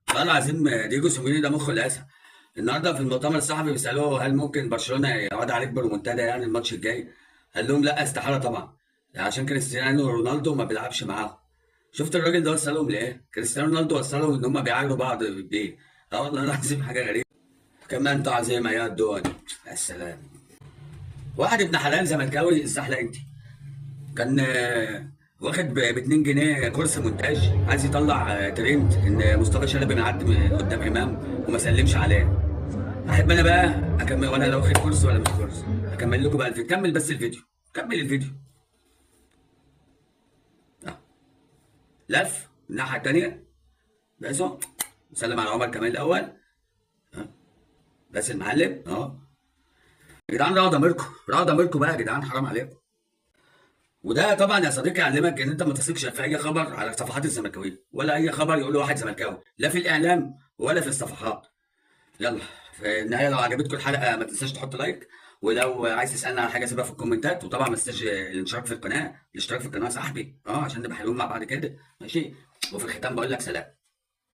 والله العظيم ديجو سيميوني ده مخه للاسف. النهارده في المؤتمر الصحفي بيسالوه هل ممكن برشلونه يقعد عليك بريمونتادا يعني الماتش الجاي؟ قال لهم لا استحاله طبعا، عشان كريستيانو رونالدو ما بيلعبش معاهم. شفت الراجل ده وصلهم لايه؟ كريستيانو رونالدو وصلهم ان هم بيعايروا بعض بايه؟ اه والله العظيم حاجه غريبه. كمان انتوا عظيمه يا الدول. يا سلام. واحد ابن حلال زملكاوي الزحلق انت كان واخد ب 2 جنيه كورس مونتاج، عايز يطلع ترند ان مصطفى شلبي معدي من قدام امام وما سلمش عليه. احب انا بقى اكمل وانا لو واخد كورس ولا مش كورس. اكمل لكم بقى الفيديو، كمل بس الفيديو، كمل الفيديو. آه. لف الناحيه الثانيه، بس اهو سلم على عمر كمال الاول. آه. بس المعلم يا جدعان راعوا ضميركم، راعوا ضميركم بقى يا جدعان، حرام عليكم. وده طبعا يا صديقي يعلمك ان انت ما تثقش في اي خبر على صفحات الزملكاويه، ولا اي خبر يقوله واحد زملكاوي، لا في الاعلام ولا في الصفحات. يلا، في النهايه لو عجبتكم الحلقه ما تنساش تحط لايك، ولو عايز تسالنا على حاجه سيبها في الكومنتات، وطبعا ما تنساش الاشتراك في القناه، الاشتراك في القناه يا صاحبي عشان نبقى حلوين مع بعض كده، ماشي. وفي الختام بقول لك سلام.